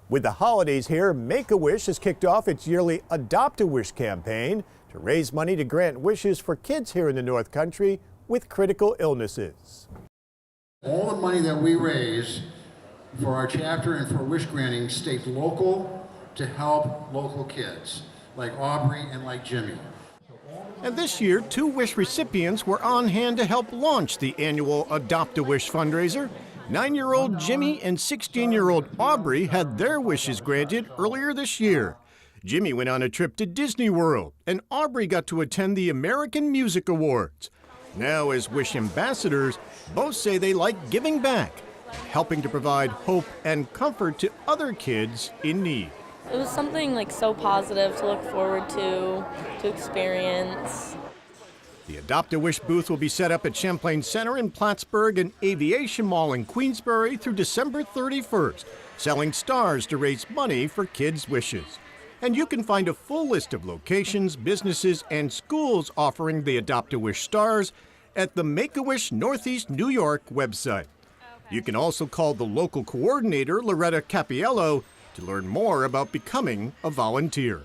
With the holidays here, Make-A-Wish has kicked off its yearly Adopt-A-Wish campaign to raise money to grant wishes for kids here in the North Country with critical illnesses. All the money that we raise for our chapter and for wish granting stays local to help local kids like Aubrey and like Jimmy. And this year, 2 wish recipients were on hand to help launch the annual Adopt-A-Wish fundraiser. 9-year-old Jimmy and 16-year-old Aubrey had their wishes granted earlier this year. Jimmy went on a trip to Disney World, and Aubrey got to attend the American Music Awards. Now, as Wish ambassadors, both say they like giving back, helping to provide hope and comfort to other kids in need. It was something so positive to look forward to experience. The Adopt-A-Wish booth will be set up at Champlain Center in Plattsburgh and Aviation Mall in Queensbury through December 31st, selling stars to raise money for kids' wishes. And you can find a full list of locations, businesses, and schools offering the Adopt-A-Wish stars at the Make-A-Wish Northeast New York website. You can also call the local coordinator, Loretta Capiello, to learn more about becoming a volunteer.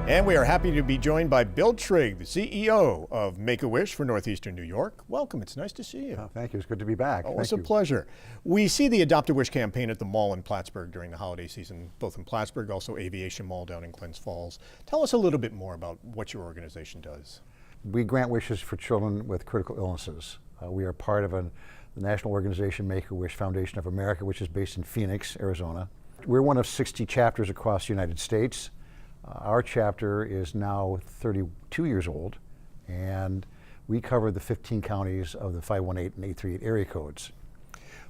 And we are happy to be joined by Bill Trigg, the CEO of Make-A-Wish for Northeastern New York. Welcome, it's nice to see you. Oh, thank you, it's good to be back. Oh, it's a pleasure. We see the Adopt-A-Wish campaign at the mall in Plattsburgh during the holiday season, both in Plattsburgh, also Aviation Mall down in Glens Falls. Tell us a little bit more about what your organization does. We grant wishes for children with critical illnesses. We are part of the national organization Make-A-Wish Foundation of America, which is based in Phoenix, Arizona. We're one of 60 chapters across the United States. Our chapter is now 32 years old, and we cover the 15 counties of the 518 and 838 area codes.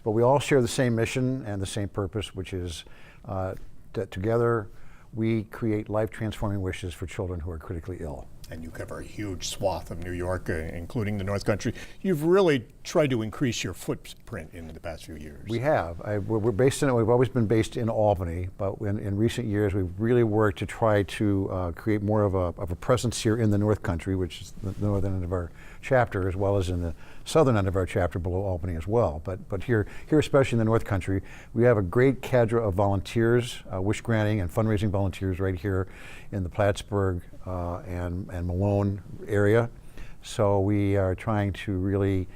But we all share the same mission and the same purpose, which is that together we create life-transforming wishes for children who are critically ill. And you cover a huge swath of New York, including the North Country. You've really tried to increase your footprint in the past few years. We have. We've always been based in Albany, but in recent years we've really worked to try to create more of a presence here in the North Country, which is the northern end of our chapter, as well as in the southern end of our chapter below Albany as well. But here especially in the North Country, we have a great cadre of volunteers, wish granting and fundraising volunteers right here in the Plattsburgh and Malone area. So we are trying to really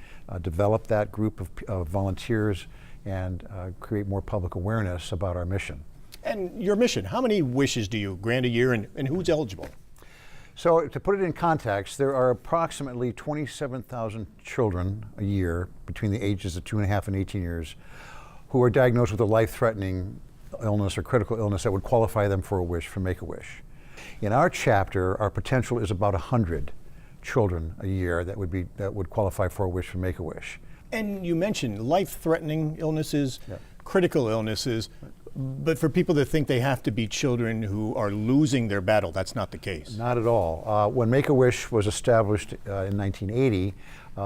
develop that group of volunteers and create more public awareness about our mission. And your mission, how many wishes do you grant a year, and who's eligible? So to put it in context, there are approximately 27,000 children a year between the ages of 2.5 and 18 years who are diagnosed with a life-threatening illness or critical illness that would qualify them for a wish from Make-A-Wish. In our chapter, our potential is about 100 children a year that would qualify for a wish from Make-A-Wish. And you mentioned life-threatening illnesses, Yep. critical illnesses, but for people that think they have to be children who are losing their battle, that's not the case. Not at all. When Make-A-Wish was established in 1980,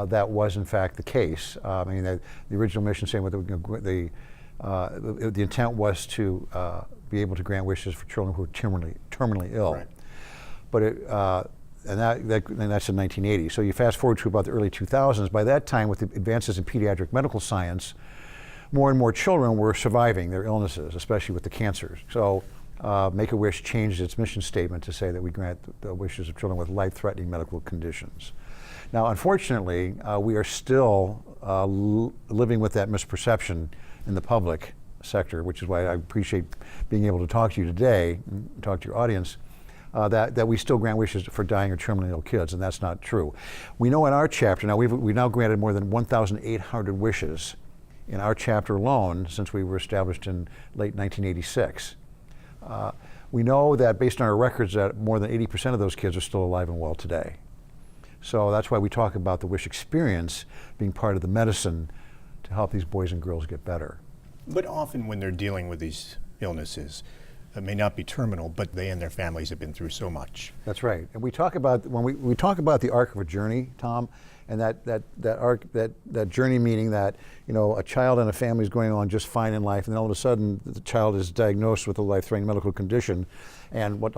that was in fact the case. The original mission statement, the intent was to be able to grant wishes for children who are terminally ill. Right. But that's in 1980. So you fast forward to about the early 2000s. By that time, with the advances in pediatric medical science, more and more children were surviving their illnesses, especially with the cancers. So Make-A-Wish changed its mission statement to say that we grant the wishes of children with life-threatening medical conditions. Now, unfortunately, we are still living with that misperception in the public sector, which is why I appreciate being able to talk to you today, talk to your audience, that we still grant wishes for dying or terminally ill kids, and that's not true. We know in our chapter, now we've now granted more than 1,800 wishes in our chapter alone since we were established in late 1986. We know that based on our records that more than 80% of those kids are still alive and well today. So that's why we talk about the wish experience being part of the medicine to help these boys and girls get better. But often when they're dealing with these illnesses, it may not be terminal, but they and their families have been through so much. That's right. And we talk about, when we talk about the arc of a journey, Tom, and that journey meaning that, a child and a family is going on just fine in life, and then all of a sudden the child is diagnosed with a life-threatening medical condition, and what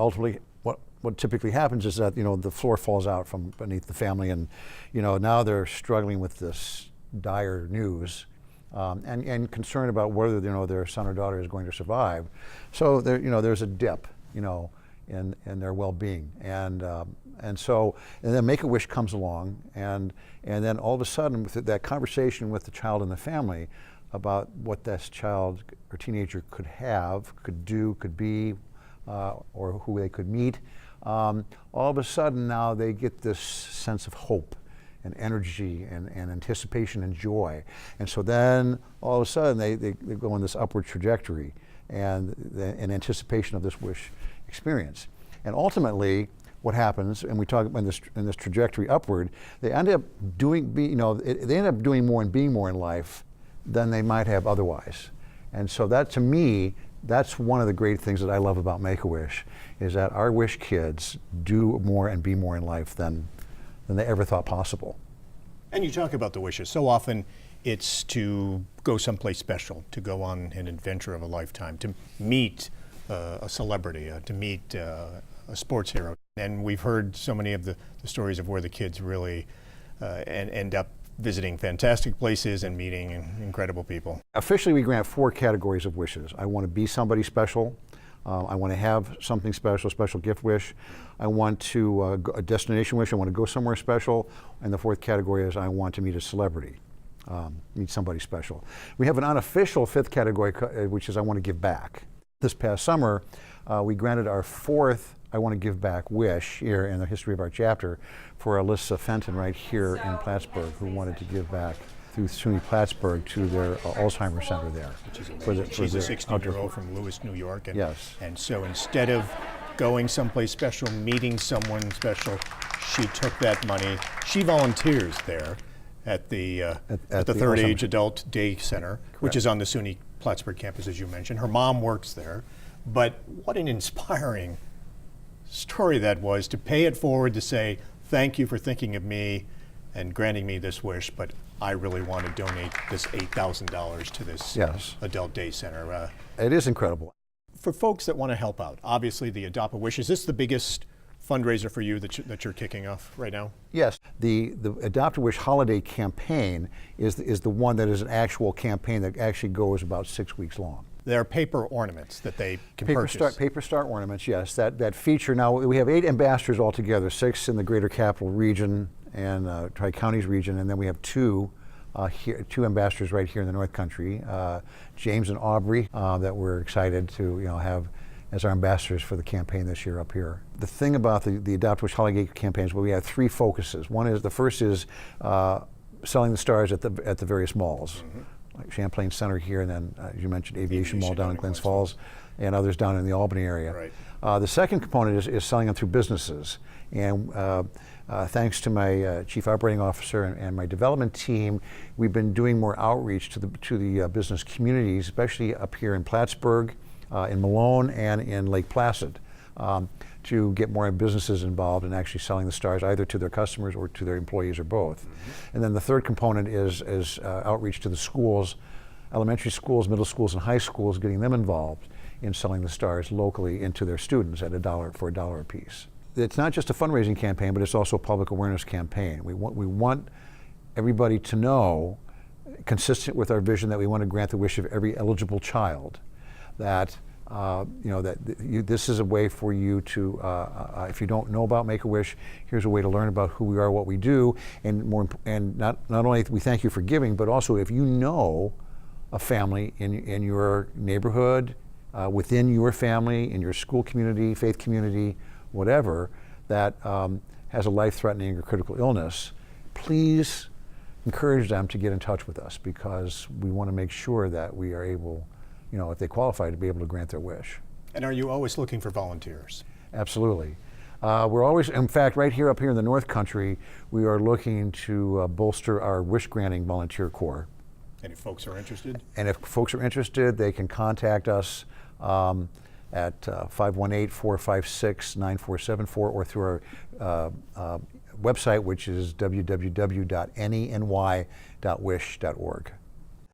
what typically happens is that, the floor falls out from beneath the family, and, now they're struggling with this dire news, and concerned about whether, their son or daughter is going to survive. So there, there's a dip, in their well-being, and then Make-A-Wish comes along, and then all of a sudden, with that conversation with the child and the family about what this child or teenager could have, could do, could be, or who they could meet, all of a sudden now they get this sense of hope and energy and anticipation and joy. And so then all of a sudden they go on this upward trajectory and in anticipation of this wish experience. And ultimately what happens, and we talk about in this trajectory upward, they end up doing, they end up doing more and being more in life than they might have otherwise. And so that, to me, that's one of the great things that I love about Make-A-Wish, is that our Wish kids do more and be more in life than they ever thought possible. And you talk about the wishes. So often it's to go someplace special, to go on an adventure of a lifetime, to meet a celebrity, to meet a sports hero. And we've heard so many of the stories of where the kids really end up visiting fantastic places and meeting incredible people. Officially, we grant 4 categories of wishes. I want to be somebody special. I want to have something special, special gift wish. I want to a destination wish. I want to go somewhere special. And the 4th category is I want to meet a celebrity, meet somebody special. We have an unofficial 5th category, which is I want to give back. This past summer, we granted our 4th I want to give back wish here in the history of our chapter for Alyssa Fenton right here in Plattsburgh, who wanted to give back through SUNY Plattsburgh to their Alzheimer's Center there. She's a 16-year-old from Lewis, New York. And, yes. And so instead of going someplace special, meeting someone special, she took that money. She volunteers there at the Third Age Adult Day Center, which is on the SUNY Plattsburgh campus, as you mentioned. Her mom works there. But what an inspiring story that was, to pay it forward, to say, thank you for thinking of me and granting me this wish, but I really want to donate this $8,000 to this Adult Day Center. It is incredible. For folks that want to help out, obviously the Adopt-A-Wish, is this the biggest fundraiser for you that you're kicking off right now? Yes, the Adopt-A-Wish holiday campaign is the one that is an actual campaign that actually goes about 6 weeks long. There are paper ornaments that they can purchase. Paper Star ornaments, yes, that feature. Now we have 8 ambassadors altogether, 6 in the Greater Capital Region and Tri-Counties region, and then we have 2 ambassadors right here in the North Country, James and Aubrey, that we're excited to have as our ambassadors for the campaign this year up here. The thing about the Adopt-A-Wish holiday campaigns, well, we have 3 focuses. The first is selling the stars at the various malls. Mm-hmm. Like Champlain Center here, and then, as you mentioned, Aviation Mall down in Glens Falls, and others down in the Albany area. Right. The second component is selling them through businesses. And thanks to my Chief Operating Officer and my development team, we've been doing more outreach to the business communities, especially up here in Plattsburgh, in Malone, and in Lake Placid, to get more businesses involved in actually selling the stars either to their customers or to their employees or both. Mm-hmm. And then the third component is outreach to the schools, elementary schools, middle schools, and high schools, getting them involved in selling the stars locally into their students at $1 a piece. It's not just a fundraising campaign, but it's also a public awareness campaign. We want everybody to know, consistent with our vision that we want to grant the wish of every eligible child, that this is a way for you to, if you don't know about Make-A-Wish, here's a way to learn about who we are, what we do, and not only we thank you for giving, but also if you know a family in your neighborhood, within your family, in your school community, faith community, whatever, that has a life-threatening or critical illness, please encourage them to get in touch with us, because we want to make sure that we are able, if they qualify, to be able to grant their wish. And are you always looking for volunteers? Absolutely. We're always, in fact, right here up here in the North Country, we are looking to bolster our wish granting volunteer corps. And if folks are interested? And if folks are interested, they can contact us at 518-456-9474 or through our website, which is www.neny.wish.org.